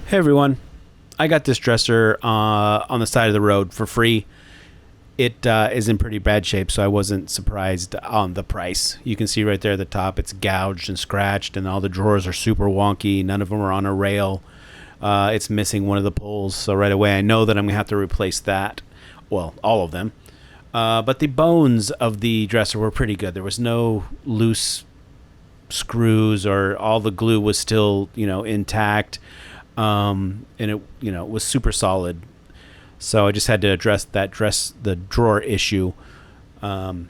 Hey everyone, I got this dresser on the side of the road for free. It is in pretty bad shape, so I wasn't surprised on the price. You can see right there at the top, it's gouged and scratched, and all the drawers are super wonky. None of them are on a rail. It's missing one of the poles, so right away I know that I'm going to have to replace that. Well, all of them. But the bones of the dresser were pretty good. There was no loose screws, or all the glue was still, intact. And it was super solid. So I just had to address the drawer issue. But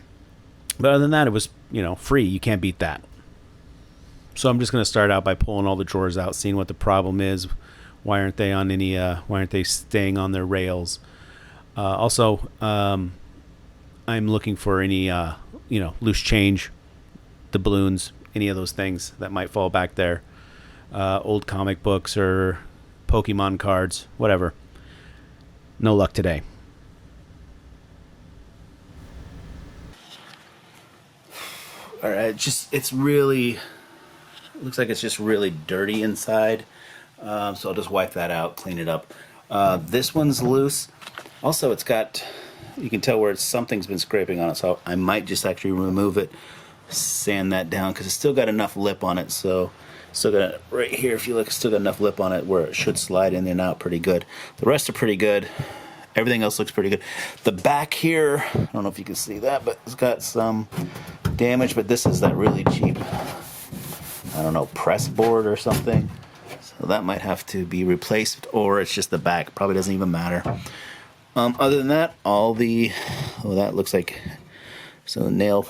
other than that, it was, free. You can't beat that. So I'm just going to start out by pulling all the drawers out, seeing what the problem is. Why aren't they on any? Why aren't they staying on their rails? Also, I'm looking for any, loose change, doubloons, any of those things that might fall back there. Old comic books or Pokemon cards, whatever. No luck today. All right, it looks like it's just really dirty inside. So I'll just wipe that out, clean it up. This one's loose. Also, you can tell where something's been scraping on it, so I might just actually remove it, sand that down, because it's still got enough lip on it, so still got it right here. If you look, it's still got enough lip on it where it should slide in and out pretty good. The rest are pretty good. Everything else looks pretty good. The back here, I don't know if you can see that, but it's got some damage, but this is that really cheap, I don't know, press board or something. So that might have to be replaced, or it's just the back. Probably doesn't even matter. Other than that, that looks like, so the nail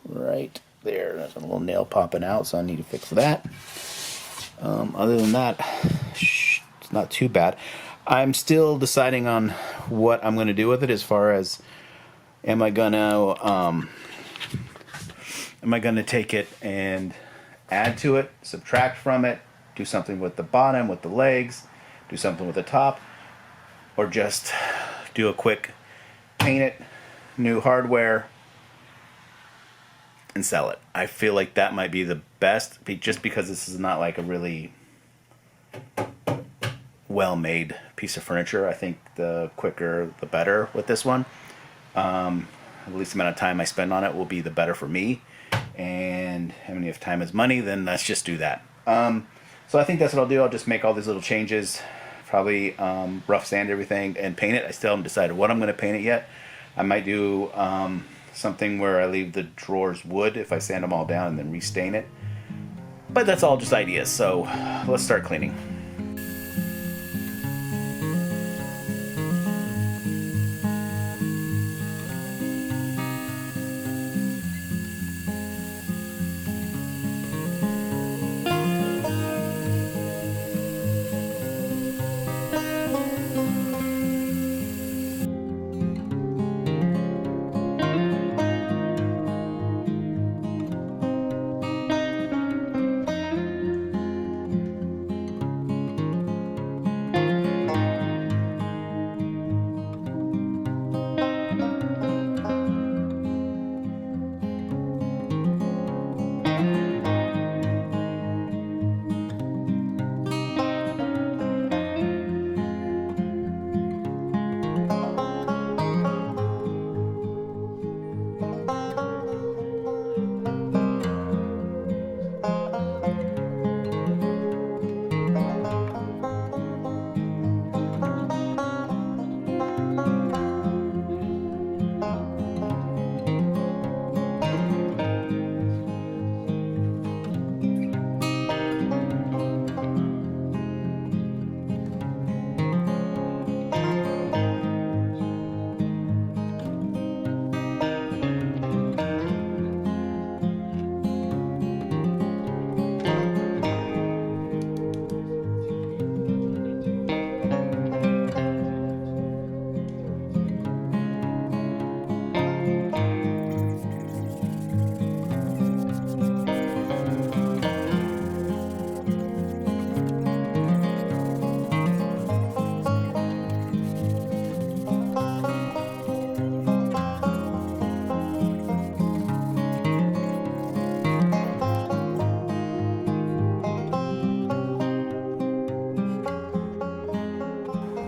right there, there's a little nail popping out, so I need to fix that. Other than that, it's not too bad. I'm still deciding on what I'm going to do with it, as far as am I going to take it and add to it, subtract from it, do something with the bottom, with the legs, do something with the top, or just do a quick paint it, new hardware, and sell it. I feel like that might be the best, just because this is not like a really well-made piece of furniture. I think the quicker the better with this one. At least the amount of time I spend on it will be the better for me. And if time is money, then let's just do that. So I think that's what I'll do. I'll just make all these little changes, probably rough sand everything and paint it. I still haven't decided what I'm going to paint it yet. I might do something where I leave the drawers wood if I sand them all down and then restain it. But that's all just ideas, so let's start cleaning.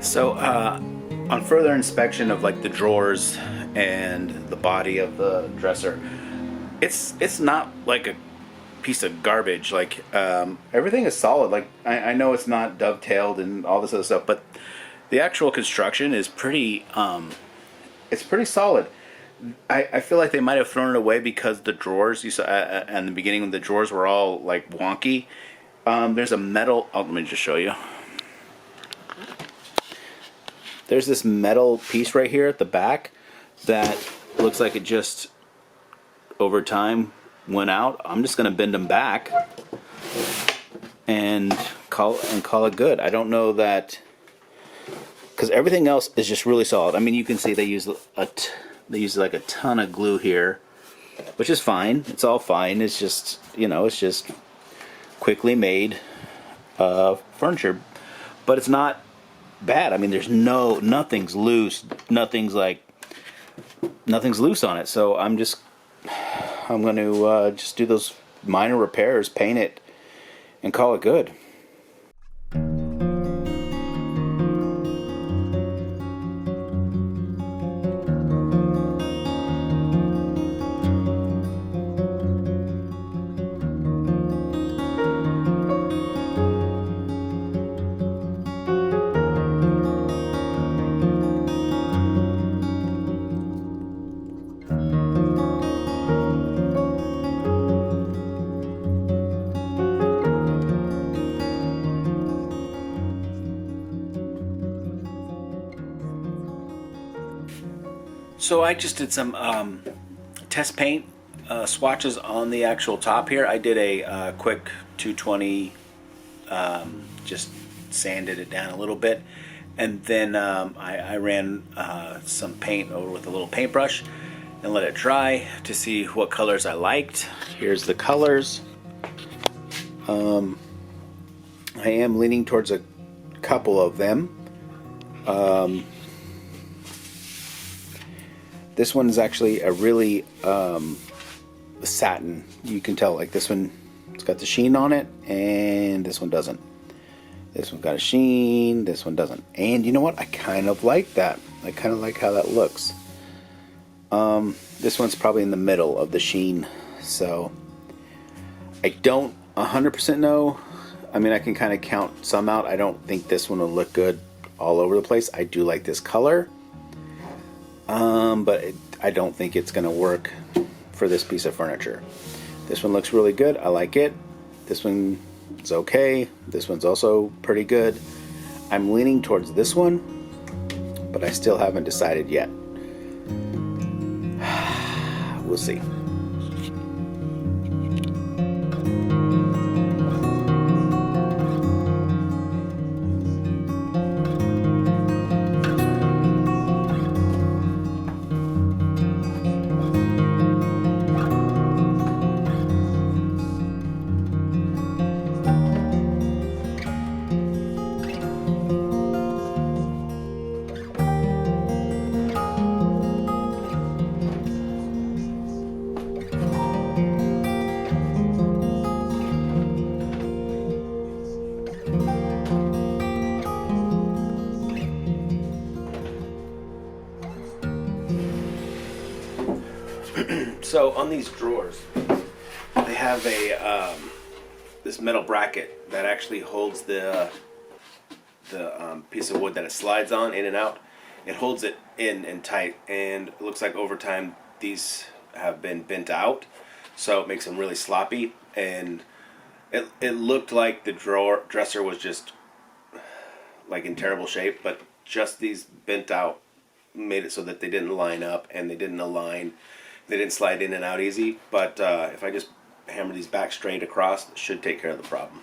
So, on further inspection of like the drawers and the body of the dresser, it's not like a piece of garbage. Like everything is solid. Like I know it's not dovetailed and all this other stuff, but the actual construction is pretty. It's pretty solid. I feel like they might have thrown it away because the drawers you saw in the beginning, the drawers were all like wonky. There's a metal. Oh, let me just show you. There's this metal piece right here at the back that looks like it just over time went out. I'm just gonna bend them back and call it good. I don't know that, because everything else is just really solid. I mean, you can see they use like a ton of glue here, which is fine. It's all fine. It's just, it's just quickly made furniture, but it's not bad. I mean, there's nothing's loose. Nothing's loose on it. So I'm going to just do those minor repairs, paint it, and call it good. So I just did some test paint swatches on the actual top here. I did a quick 220, just sanded it down a little bit, and then I ran some paint over with a little paintbrush and let it dry to see what colors I liked. Here's the colors. I am leaning towards a couple of them. This one is actually a really satin. You can tell, like this one, it's got the sheen on it, and this one doesn't. This one's got a sheen, this one doesn't. And you know what? I kind of like that. I kind of like how that looks. This one's probably in the middle of the sheen, so I don't 100% know. I mean, I can kind of count some out. I don't think this one will look good all over the place. I do like this color. But I don't think it's going to work for this piece of furniture. This one looks really good. I like it. This one is okay. This one's also pretty good. I'm leaning towards this one, but I still haven't decided yet. We'll see. So on these drawers, they have a this metal bracket that actually holds the piece of wood that it slides on in and out. It holds it in and tight, and it looks like over time these have been bent out, so it makes them really sloppy. And it looked like the dresser was just like in terrible shape, but just these bent out made it so that they didn't line up and they didn't align. They didn't slide in and out easy, but if I just hammer these back straight across, it should take care of the problem.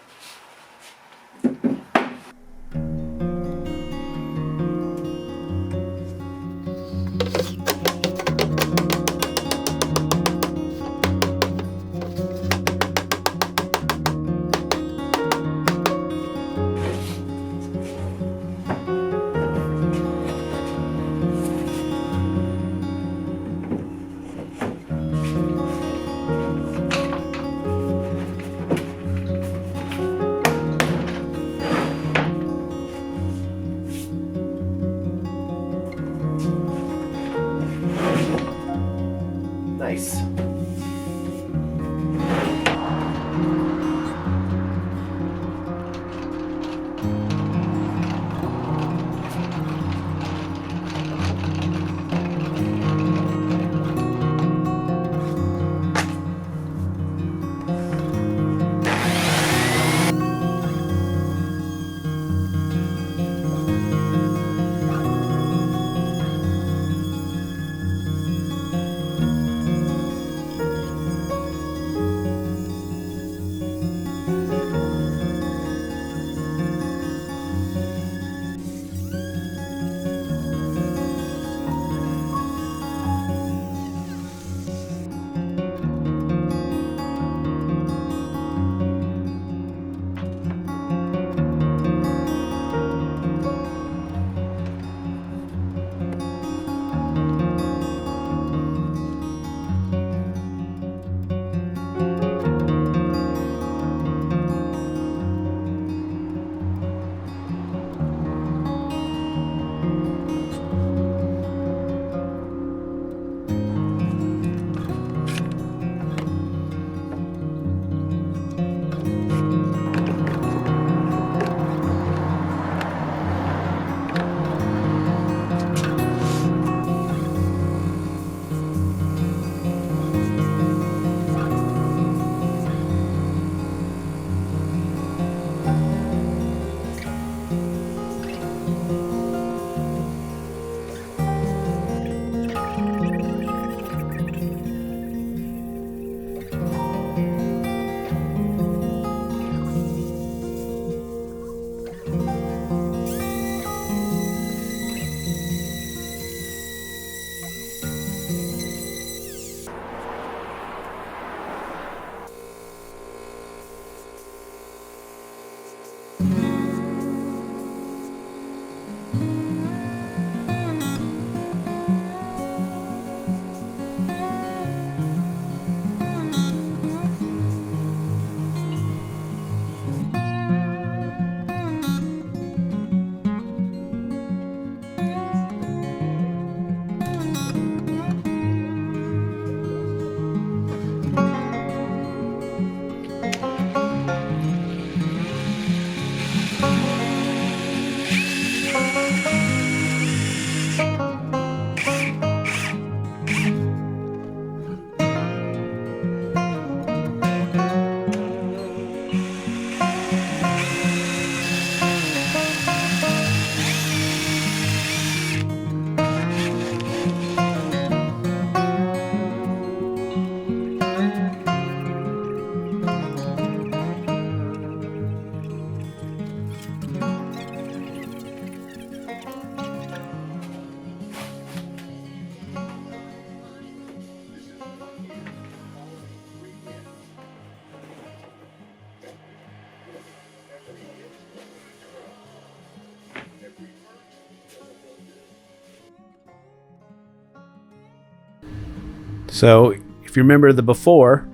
So if you remember the before,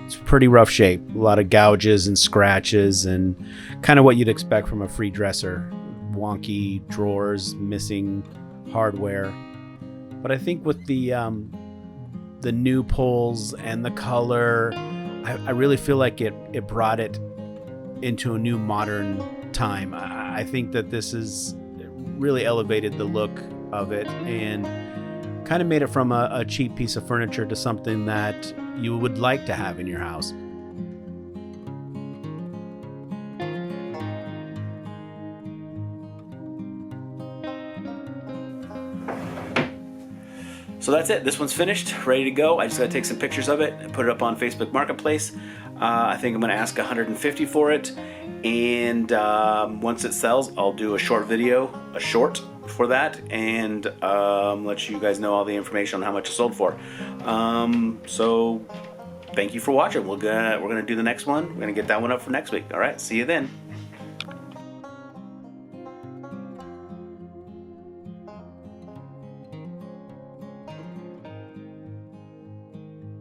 it's pretty rough shape. A lot of gouges and scratches and kind of what you'd expect from a free dresser. Wonky drawers, missing hardware. But I think with the new pulls and the color, I really feel like it brought it into a new modern time. I think that this is really elevated the look of it and kind of made it from a cheap piece of furniture to something that you would like to have in your house. So that's it. This one's finished, ready to go. I just gotta take some pictures of it and put it up on Facebook Marketplace. I think I'm gonna ask $150 for it, and once it sells, I'll do a short video, a short for that, and let you guys know all the information on how much it sold for. So thank you for watching. We're gonna do the next one. We're gonna get that one up for next week. All right, see you then.